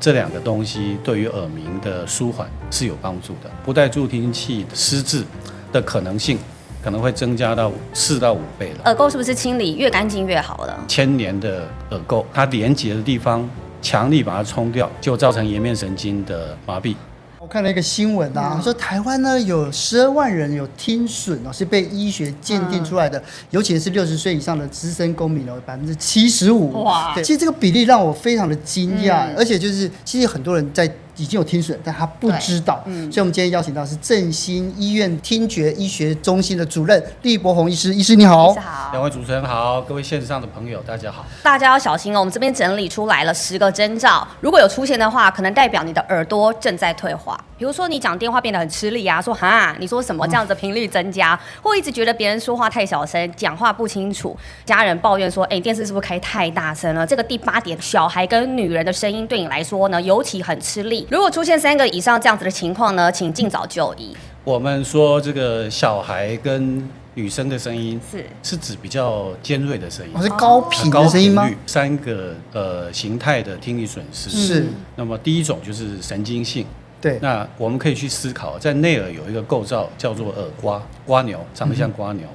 這兩個東西對於耳鳴的舒緩是有幫助的。不戴助聽器失智的可能性可能會增加到4到5倍了。耳垢是不是清理越乾淨越好了？千年的耳垢，它連接的地方強力把它沖掉，就造成颜面神經的麻痹。我看了一個新聞啊，說台灣呢有12萬人有聽損哦，是被醫學鑑定出來的，尤其是60歲以上的資深公民哦，75%。哇，对，其實這個比例讓我非常的驚訝，而且就是其實很多人已經有聽損，但他不知道。所以我們今天邀請到是振興醫院聽覺醫學中心的主任厲柏宏醫師。醫師你好。兩位主持人好，各位線上的朋友大家好。大家要小心哦，我們這邊整理出来了10個徵兆，如果有出現的話，可能代表你的耳朵正在退化。比如說你講電話變得很吃力啊，說哈你說什麼這樣子頻率增加，或一直覺得別人說話太小聲，講話不清楚，家人抱怨說電視是不是開太大聲了？這個第8點，小孩跟女人的聲音對你來說呢尤其很吃力。如果出現3個以上這樣子的情況呢，請盡早就醫。我們說這個小孩跟女生的聲音是指比較尖銳的聲音，是高頻的聲音嗎？3個形態的聽力損失是。那麼第一種就是神經性，对。那我們可以去思考，在內耳有一個構造叫做耳蝸牛，長得像蝸牛。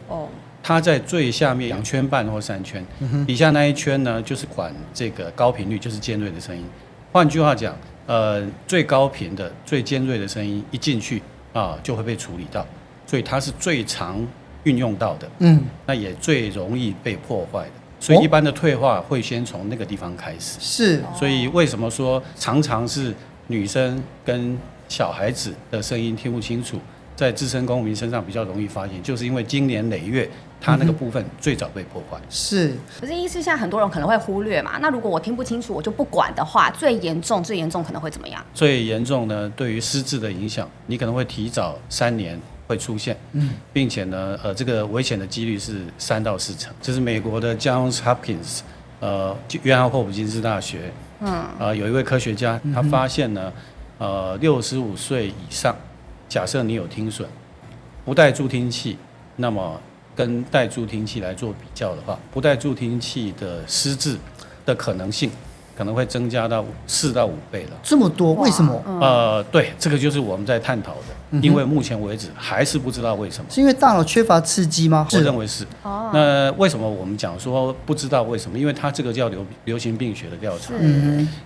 它在最下面2圈半或3圈，底下那一圈呢，就是管這個高頻率，就是尖銳的聲音。換句話講，最高頻的、最尖銳的聲音一進去就會被處理到，所以它是最常運用到的，那也最容易被破壞的。所以一般的退化會先從那個地方開始。是，所以為什麼說常常是女生跟小孩子的聲音聽不清楚，在資深公民身上比較容易發現，就是因為經年累月，它那個部分最早被破壞。是，可是醫師現在很多人可能會忽略嘛，那如果我听不清楚，我就不管的話，最嚴重可能会怎麼樣？最嚴重呢，對於失智的影響，你可能會提早3年會出現，並且呢，這個危險的幾率是3到4成。這是美國的 Johns Hopkins，約翰霍普金斯大學，有一位科學家，他發現呢，65歲以上，假設你有聽損，不戴助聽器，那麼跟戴助聽器來做比較的話，不戴助聽器的失智的可能性可能會增加到4到5倍了。这麼多，为什麼？對，這個就是我們在探討的，因為目前為止還是不知道為什麼。是因為大腦缺乏刺激嗎？我認為是。那為什麼我們講說不知道為什麼？因為它這個叫流行病學的調查。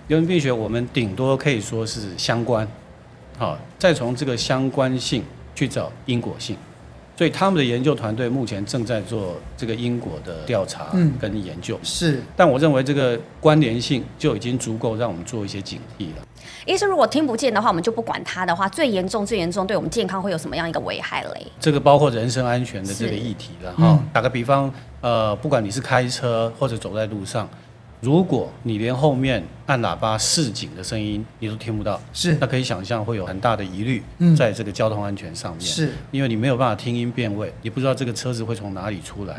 流行病學我們頂多可以說是相關，好，再從這個相關性去找因果性。所以他們的研究團隊目前正在做這個因果的調查跟研究，是。但我認為這個關聯性就已經足夠讓我們做一些警惕了。醫生，如果聽不見的話，我們就不管它的話，最嚴重，對我們健康會有什麼樣一個危害嘞？這個包括人身安全的這個議題了哈。打個比方，不管你是開車或者走在路上，如果你連後面按喇叭示警的聲音你都聽不到，是，那可以想象會有很大的疑慮在這個交通安全上面，是，因為你沒有辦法聽音辨位，你不知道這個車子會從哪裡出來。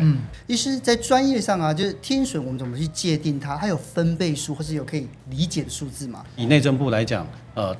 醫師在專業上啊，就是聽損我們怎麼去界定它？它有分貝數或是有可以理解的數字嗎？以內政部來講，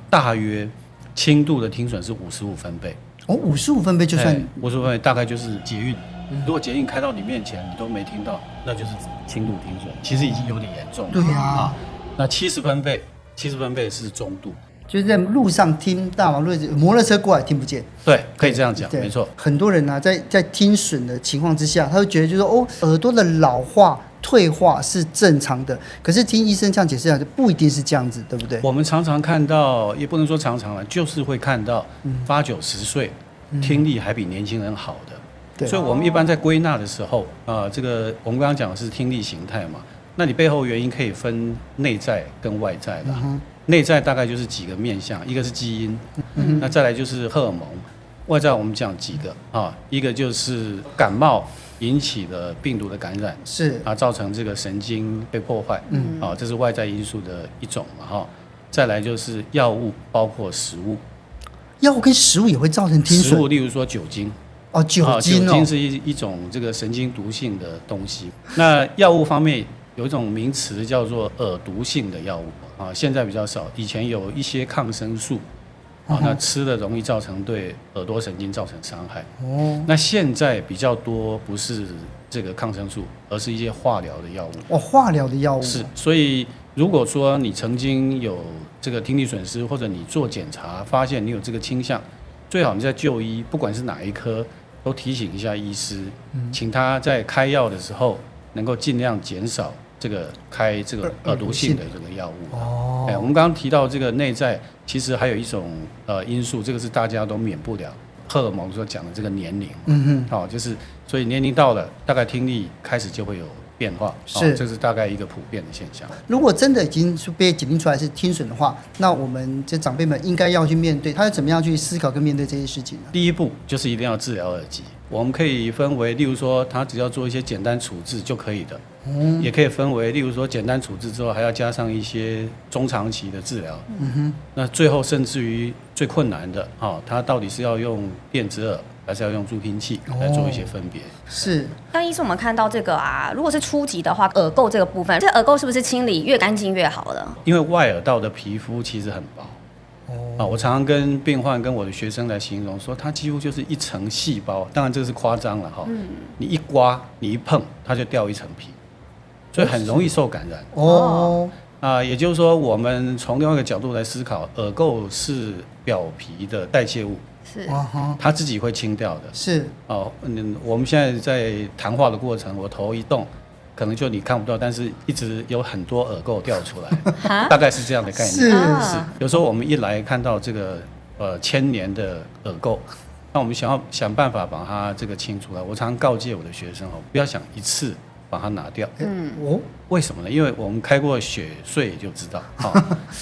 大約輕度的聽損是55分貝。哦，55分貝就算55分貝，大概就是捷運。如果捷運開到你面前，你都沒聽到，那就是輕度聽損，其實已經有點嚴重了。對啊，那70分貝是中度，就是在路上聽大馬路摩托車過來聽不見。對，可以這樣講，沒錯。很多人啊，在聽損的情況之下，他會覺得就是說，耳朵的老化、退化是正常的。可是聽醫生這樣解釋啊，就不一定是這樣子，對不對？我們常常看到，也不能說常常了，就是會看到80、90歲聽力還比年輕人好的。所以我們一般在歸納的時候，這個我們剛剛講的是聽力形態嘛，那你背後原因可以分內在跟外在的。內在大概就是幾個面向，一個是基因，那再來就是荷爾蒙。外在我們講幾個一個就是感冒引起的病毒的感染，是造成這個神經被破壞，這是外在因素的一種嘛。再來就是藥物，包括食物，藥物跟食物也會造成聽損。食物例如說酒精。酒精是一種這個神經毒性的東西。那藥物方面有一種名詞叫做耳毒性的藥物現在比較少，以前有一些抗生素那吃了容易造成對耳朵神經造成傷害。那現在比較多不是這個抗生素，而是一些化療的藥物。化療的藥物是，所以如果說你曾經有這個聽力損失，或者你做檢查發現你有這個傾向，最好你在就醫，不管是哪一科，都提醒一下醫師，請他在開藥的時候能夠盡量減少這個開這個耳毒性的這個藥物。我們剛剛提到這個內在，其實還有一種因素，這個是大家都免不了，荷爾蒙所講的這個年齡。就是所以年齡到了，大概聽力開始就會有變化，這是大概一個普遍的現象。如果真的已經被檢定出來是聽損的話，那我們這長輩們應該要去面對，他要怎麼樣去思考跟面對這些事情呢？第一步就是一定要治療耳疾，我們可以分為，例如說他只要做一些簡單處置就可以的，也可以分為，例如說簡單處置之後還要加上一些中長期的治療，那最後甚至於最困難的，他到底是要用電子耳還是要用助聽器來做一些分別。是。像醫生，我們看到這個啊，如果是初級的話，耳垢這個部分，這耳垢是不是清理越乾淨越好了？因為外耳道的皮膚其實很薄。我常常跟病患、跟我的學生來形容說，它幾乎就是一層細胞。當然這個是誇張了哈。你一刮，你一碰，它就掉一層皮，所以很容易受感染。也就是說，我們從另外一個角度來思考，耳垢是表皮的代謝物。是，它自己會清掉的。是我们現在在談話的過程，我頭一動，可能就你看不到，但是一直有很多耳垢掉出來，大概是這樣的概念。是，有時候我們一來看到這個千年的耳垢，那我們想辦法把它這個清出來。我常常告誡我的學生不要想一次把它拿掉。為什麼呢？因為我們開過雪隧就知道。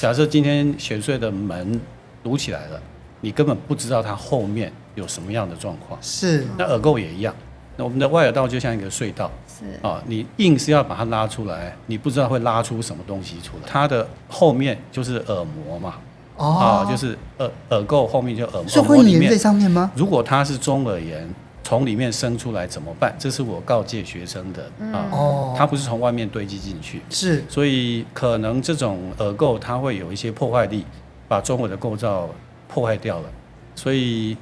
假設今天雪隧的門堵起來了，你根本不知道它後面有什麼樣的狀況。是，那耳垢也一樣。那我們的外耳道就像一個隧道，你硬是要把它拉出来，你不知道會拉出什麼東西出来。它的後面就是耳膜嘛，就是耳垢後面就耳膜。是會粘在上面嗎？如果它是中耳炎，從裡面生出來怎麼辦？這是我告誡學生的它不是從外面堆積進去。是，所以可能這種耳垢它會有一些破壞力，把中耳的構造破壞掉了，所以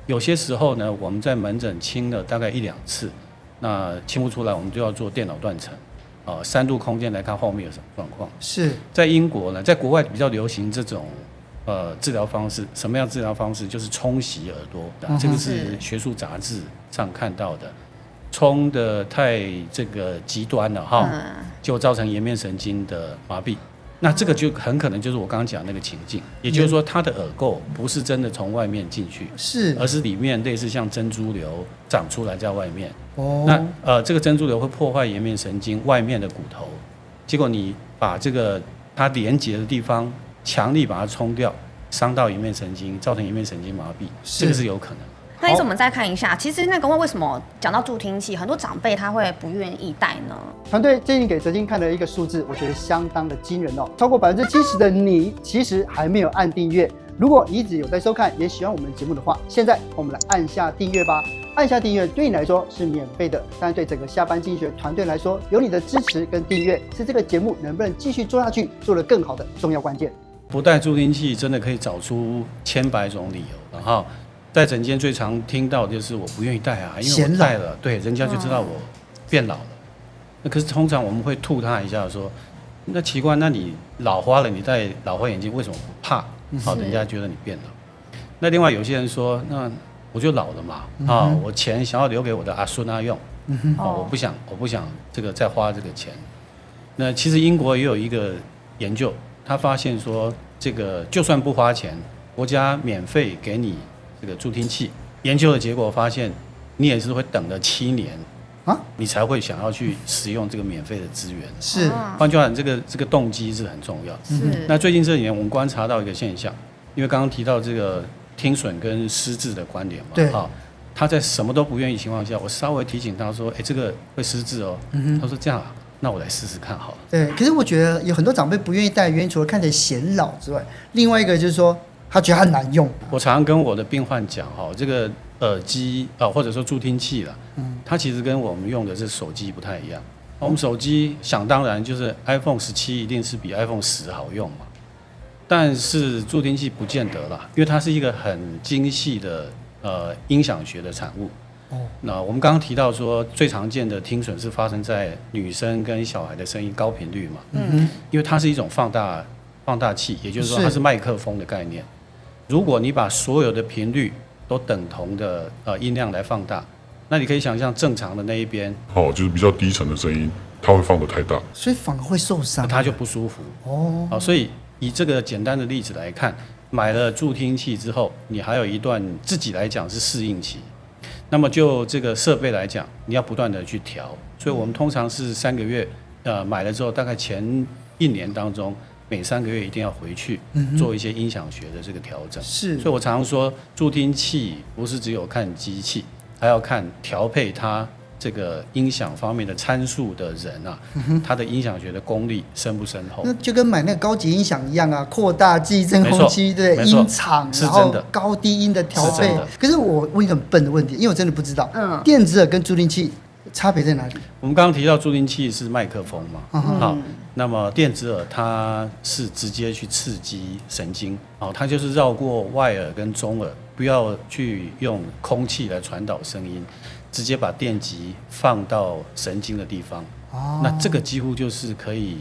有些時候呢，我們在門診清了大概1-2次，那清不出來，我們就要做電腦斷層，3度空間來看後面有什麼狀況。是在英國呢，在國外比較流行這種治療方式，什麼樣治療方式？就是沖洗耳朵，這個是學術雜誌上看到的，沖的太這個極端了就造成顏面神經的麻痹。那這個就很可能就是我剛剛講的那個情境，也就是說，它的耳垢不是真的從外面進去，而是裡面類似像珍珠瘤長出來在外面。那這個珍珠瘤會破壞顏面神經外面的骨頭，結果你把這個它連接的地方強力把它沖掉，傷到顏面神經，造成顏面神經麻痹，這個是有可能。那意思我們再看一下，其實那個為什麼講到助聽器，很多長輩他會不願意戴呢？團隊最近給哲青看了一個數字，我覺得相當的驚人哦，超過70%的你其實還沒有按訂閱。如果你一直有在收看，也喜歡我們節目的話，現在我們來按下訂閱吧。按下訂閱對你來說是免費的，但對整個下班經濟學團隊來說，有你的支持跟訂閱，是這個節目能不能繼續做下去，做得更好的重要關鍵。不戴助聽器真的可以找出千百種理由，然後在診間最常聽到的就是我不願意戴啊，因為我戴了，對，人家就知道我變老了。那可是通常我們會吐他一下說，那奇怪，那你老花了，你戴老花眼鏡為什麼不怕？人家覺得你變老。那另外有些人說，那我就老了嘛，我錢想要留給我的阿孫阿用，我不想這個再花這個錢。那其實英國也有一個研究，他發現說，這個就算不花錢，國家免費給你這個助聽器，研究的結果發現，你也是會等了7年你才會想要去使用這個免費的資源。是，換句話講，這個動機是很重要。那最近這幾年我們觀察到一個現象，因為剛剛提到這個聽損跟失智的關聯嘛，對，他在什麼都不願意情況下，我稍微提醒他說，這個會失智哦。他說這樣啊，那我來試試看好了。對，可是我覺得有很多長輩不願意戴，原因除了看起來顯老之外，另外一個就是說，他覺得它難用。我常常跟我的病患講這個耳機或者說助聽器啦，它其實跟我們用的是手機不太一樣。我們手機想當然就是 iPhone 17一定是比 iPhone 10好用嘛，但是助聽器不見得啦，因為它是一個很精細的音響學的產物。那我們剛剛提到說，最常見的聽損是發生在女生跟小孩的聲音高頻率嘛，因為它是一種放大器，也就是說它是麥克風的概念。如果你把所有的頻率都等同的音量來放大，那你可以想象正常的那一邊，就是比較低沉的聲音，它會放得太大，所以反而會受傷，它就不舒服。所以以這個簡單的例子來看，買了助聽器之後，你還有一段自己來講是適應期。那麼就這個設備來講，你要不斷的去調。所以我們通常是3個月，買了之後，大概前1年當中，每3個月一定要回去做一些音響學的這個調整。是，所以我常說，助聽器不是只有看機器，還要看調配它這個音響方面的參數的人啊，他的音響學的功力深不深厚？那就跟買那個高級音響一樣啊，擴大器、真空器的音場，然後高低音的調配。可是我問一個很笨的問題，因為我真的不知道，電子耳跟助聽器差別在哪裡？我們剛剛提到助聽器是麥克風嘛，好，那麼電子耳它是直接去刺激神經，它就是繞過外耳跟中耳，不要去用空氣來傳導聲音。直接把電極放到神經的地方，那這個幾乎就是可以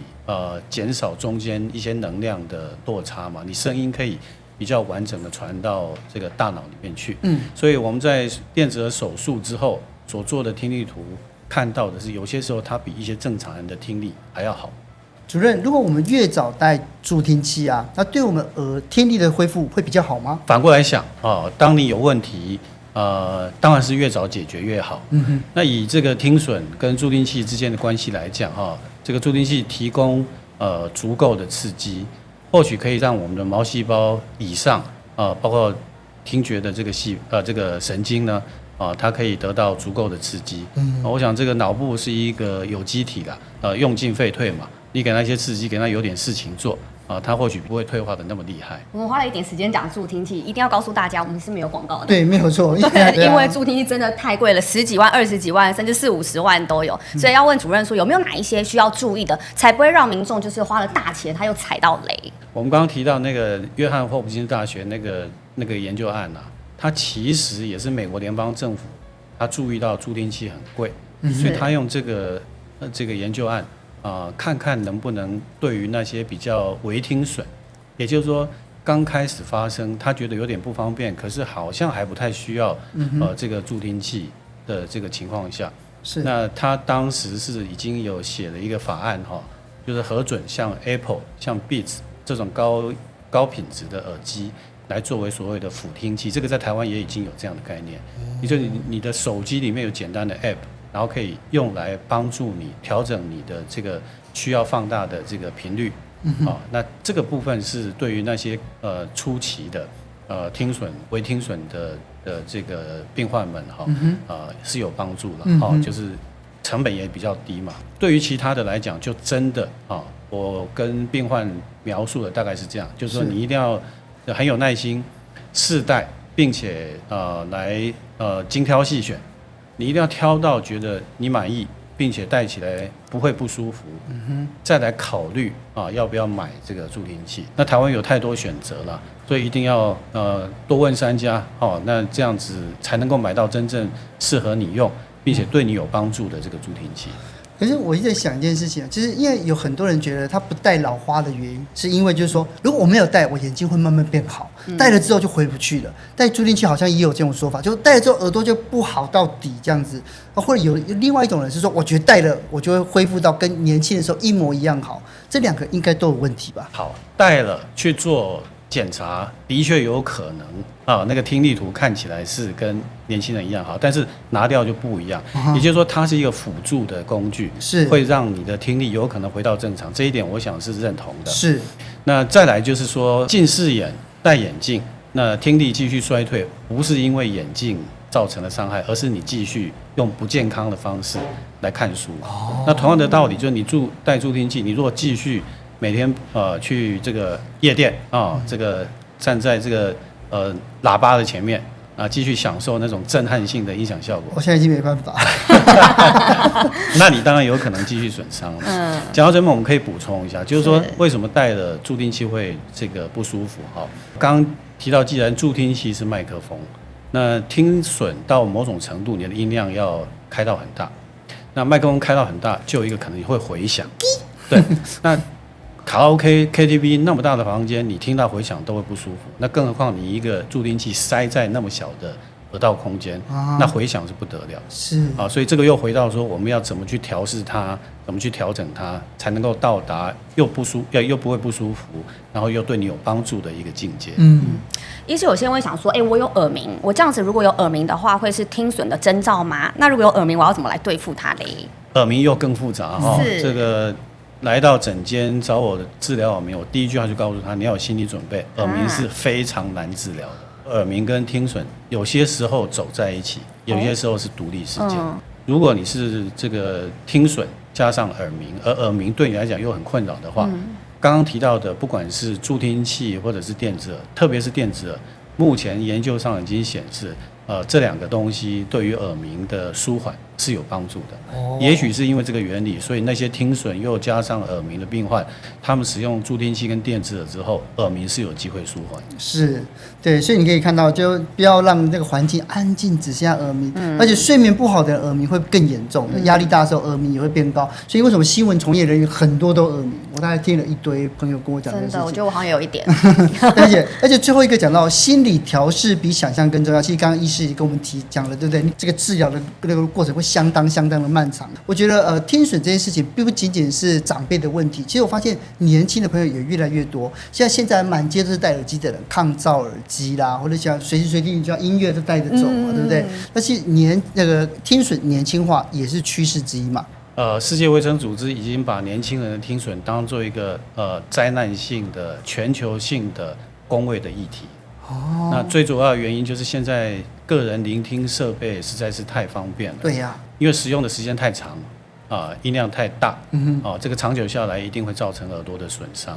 減少中間一些能量的落差嘛，你聲音可以比較完整的傳到這個大腦裡面去。所以我們在電子耳手術之後所做的聽力圖看到的是，有些時候它比一些正常人的聽力還要好。主任，如果我們越早戴助聽器啊，那對我們聽力的恢復會比較好嗎？反過來想當你有問題。當然是越早解決越好。那以這個聽損跟助聽器之間的關係來講，這個助聽器提供足夠的刺激，或許可以讓我們的毛細胞以上包括聽覺的這個神經呢，它可以得到足夠的刺激。我想這個腦部是一個有機體啦，用進廢退嘛，你給它一些刺激，給它有點事情做。它或許不會退化的那麼厲害。我們花了一點時間講助聽器，一定要告訴大家，我們是沒有廣告的。對，沒有錯。因為助聽器真的太貴了，10幾萬、20幾萬，甚至40-50萬都有。所以要問主任說，有沒有哪一些需要注意的，才不會讓民眾就是花了大錢，他又踩到雷？我們剛剛提到那個約翰霍普金斯大學那個研究案啊，它其實也是美國聯邦政府，他注意到助聽器很貴，所以他用這個研究案。看看能不能對於那些比較微聽損，也就是說剛開始發生，他覺得有點不方便，可是好像還不太需要這個助聽器的這個情況下，那他當時是已經有寫了一個法案就是核准像 Apple、像 Beats 這種高品質的耳機來作為所謂的輔聽器，這個在台灣也已經有這樣的概念，也就是你的手機裡面有簡單的 App。然後可以用來幫助你調整你的這個需要放大的這個頻率，那這個部分是對於那些初期的聽損、微聽損的這個病患們是有幫助了，就是成本也比較低嘛。對於其他的來講，就真的我跟病患描述的大概是這樣，就是說你一定要很有耐心試戴，並且來精挑細選。你一定要挑到覺得你滿意，並且戴起來不會不舒服，再來考慮要不要買這個助聽器。那台灣有太多選擇了，所以一定要多問3家，那這樣子才能夠買到真正適合你用，並且對你有幫助的這個助聽器。可是我一直在想一件事情，就是因為有很多人覺得他不戴老花的原因，是因為就是說，如果我沒有戴，我眼睛會慢慢變好，戴了之後就回不去了。戴助聽器好像也有這種說法，就戴了之後耳朵就不好到底這樣子。或者有另外一種人是說，我覺得戴了我就會恢復到跟年輕的時候一模一樣好。這兩個應該都有問題吧？好，戴了去做檢查，的確有可能那個聽力圖看起來是跟年輕人一樣好，但是拿掉就不一樣。也就是說，它是一個輔助的工具，是會讓你的聽力有可能回到正常。這一點我想是認同的。是。那再來就是說，近視眼戴眼鏡，那聽力繼續衰退，不是因為眼鏡造成的傷害，而是你繼續用不健康的方式來看書。那同樣的道理，就是你戴助聽器，你如果繼續每天去這個夜店這個站在這個喇叭的前面繼續享受那種震撼性的音響效果。我現在已經沒辦法。那你當然有可能繼續損傷了。講到這邊，我們可以補充一下，就是說為什麼戴了助聽器會這個不舒服？剛剛提到，既然助聽器是麥克風，那聽損到某種程度，你的音量要開到很大。那麥克風開到很大，就有一個可能會回響。對，那卡拉 OK、KTV 那麼大的房間，你聽到回響都會不舒服。那更何況你一個助聽器塞在那麼小的耳道空間，那回響是不得了。是啊，所以這個又回到說，我們要怎麼去調試它，怎麼去調整它，才能夠到達又不會不舒服，然後又對你有幫助的一個境界。醫師有些人會想說，我有耳鳴，我這樣子如果有耳鳴的話，會是聽損的徵兆嗎？那如果有耳鳴，我要怎麼來對付它嘞？耳鳴又更複雜哈，這個來到診間找我的治療耳鳴，我第一句話就告訴他，你要有心理準備，耳鳴是非常難治療的。耳鳴跟聽損有些時候走在一起，有些時候是獨立事件。如果你是這個聽損加上耳鳴，而耳鳴對你來講又很困擾的話，剛剛提到的不管是助聽器或者是電子耳，特別是電子耳，目前研究上已經顯示，這兩個東西對於耳鳴的舒緩是有幫助的。也許是因為這個原理，所以那些聽損又加上耳鳴的病患，他們使用助聽器跟電子耳之後，耳鳴是有機會舒緩。是，對，所以你可以看到，就不要讓這個環境安靜，只剩下耳鳴。而且睡眠不好的耳鳴會更嚴重，壓力大的時候耳鳴也會變高。所以為什麼新聞從業人員很多都耳鳴？我大概聽了一堆朋友跟我講這件事情。真的，我覺得我好像有一點。而且最後一個講到心理調適比想象更重要。其實剛剛醫師也跟我們講了，對不對？這個治療的這個過程會相當的漫長。我覺得聽損這件事情並不僅僅是長輩的問題，其實我發現年輕的朋友也越來越多。现在滿街都是戴耳機的人，抗噪耳機啦，或者像隨時隨地你就要音樂都帶着走嘛，對不對？但是那個聽損年輕化也是趨勢之一嘛。世界衛生組織已經把年輕人的聽損當做一個災難性的全球性的公衛的議題。那最主要的原因就是現在個人聆聽設備實在是太方便了。對呀，因為使用的時間太長，音量太大，這個長久下來一定會造成耳朵的損傷。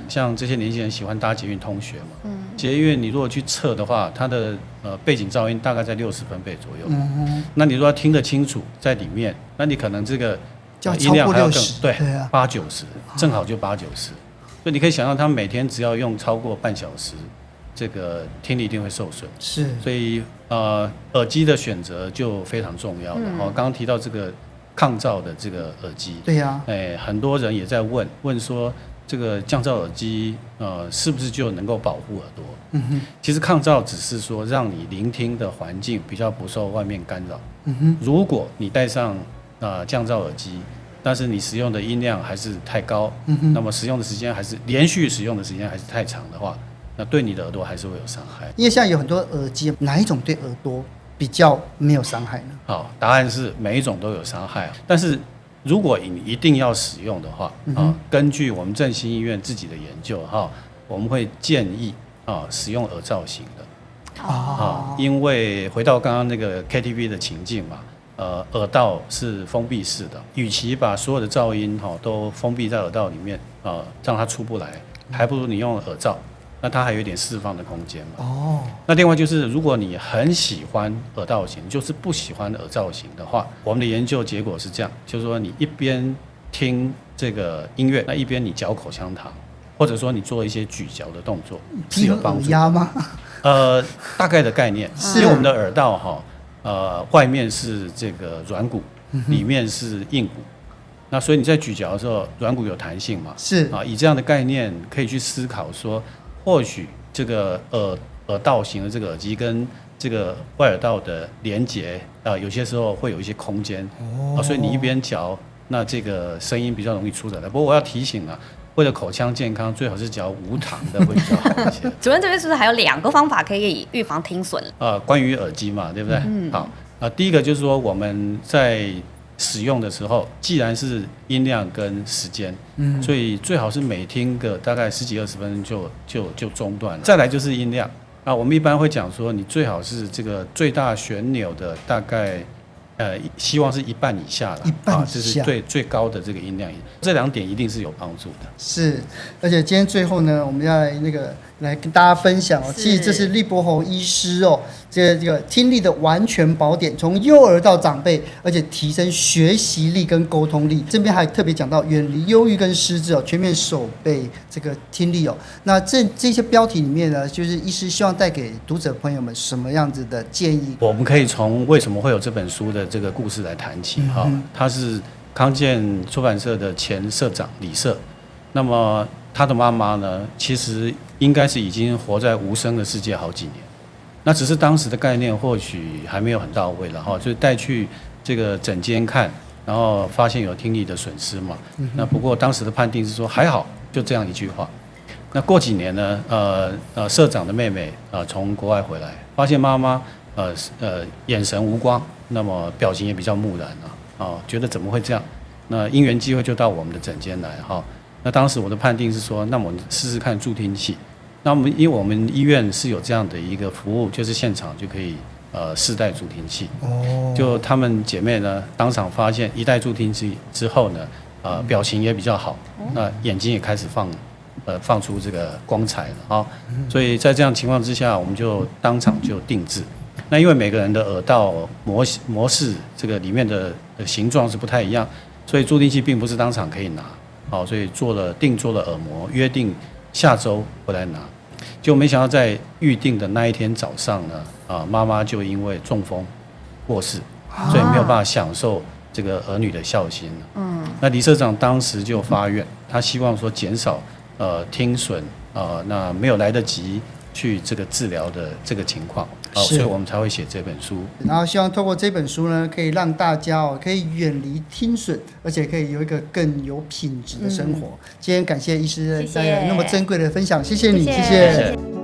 像這些年輕人喜歡搭捷運通學嘛，捷運你如果去測的話，它的背景噪音大概在60分貝左右。那你如果要聽得清楚在裡面，那你可能這個音量還要更對，80-90，正好就80-90。所以你可以想象，他们每天只要用超過半小時，這個聽力一定會受損。是，所以耳機的選擇就非常重要了。剛剛提到這個抗噪的這個耳機，對呀，很多人也在問說，這個降噪耳機是不是就能夠保護耳朵？其實抗噪只是說讓你聆聽的環境比較不受外面干擾。如果你戴上降噪耳機，但是你使用的音量還是太高，那麼使用的時間還是連續使用的時間還是太長的話，那對你的耳朵還是會有傷害。因為現在有很多耳機，哪一種對耳朵比較沒有傷害呢？好，答案是每一種都有傷害。但是如果你一定要使用的話，根據我們振興醫院自己的研究，我們會建議使用耳罩型的。因為回到剛剛那個 KTV 的情境嘛。耳道是封閉式的，與其把所有的噪音都封閉在耳道裡面讓它出不來，還不如你用耳罩，那它還有一點釋放的空間嘛。那另外就是如果你很喜歡耳道型，就是不喜歡耳罩型的話，我們的研究結果是這樣，就是說你一邊聽這個音樂，那一邊你嚼口香糖，或者說你做一些咀嚼的動作，是有幫助的。壓嗎？大概的概念，因為我們的耳道外面是這個軟骨，裡面是硬骨，那所以你在咀嚼的時候，軟骨有彈性嘛？是以這樣的概念可以去思考說，或許這個耳道型的這個耳機跟這個外耳道的連接有些時候會有一些空間，所以你一邊嚼，那這個聲音比較容易出來。不過我要提醒為了口腔健康，最好是嚼無糖的會比較好一些。主任這邊是不是還有2個方法可以預防聽損？關於耳機嘛，對不對？好，第一個就是說我們在使用的時候，既然是音量跟時間，所以最好是每聽個大概10幾20分鐘就中斷了。再來就是音量，我們一般會講說，你最好是這個最大旋鈕的大概。希望是1半以下的，這是最高的這個音量，這2點一定是有幫助的。是，而且今天最後呢，我們要來那個來跟大家分享哦。其實這是利伯鴻醫師哦，這個聽力的完全寶典，從幼兒到長輩，而且提升學習力跟溝通力。這邊還特別講到遠離憂鬱跟失智哦，全面守備這個聽力哦。那這些標題裡面呢，就是醫師希望帶給讀者朋友們什麼樣子的建議？我們可以從為什麼會有這本書的這個故事來談起哈。他是康健出版社的前社長李社，那麼他的媽媽呢，其實應該是已經活在無聲的世界好幾年，那只是當時的概念或許還沒有很到位了哈，就帶去這個診間看，然後發現有聽力的損失嘛。那不過當時的判定是說還好，就這樣一句話。那過幾年呢，社長的妹妹從國外回來，發現媽媽眼神無光，那麼表情也比較木然覺得怎麼會這樣？那因緣際會就到我們的診間來哈。那當時我的判定是說，那我們試試看助聽器。那因為我們醫院是有這樣的一個服務，就是現場就可以試戴助聽器。就她們姐妹呢，當場發現一戴助聽器之後呢，表情也比較好，那眼睛也開始放出這個光彩了所以在這樣情況之下，我們就當場就定制。那因為每個人的耳道模式這個裡面的形狀是不太一樣，所以助聽器並不是當場可以拿。所以定做了耳膜，約定下周回來拿。就沒想到在預定的那一天早上呢，媽媽就因為中風過世，所以沒有辦法享受這個兒女的孝心。那李社長當時就發願，他希望說減少聽損那沒有來得及去這個治療的這個情況，所以我們才會寫這本書。然後希望透過這本書呢，可以讓大家可以遠離聽損，而且可以有一個更有品質的生活。今天感謝醫師帶來那麼珍貴的分享，謝謝你，謝謝。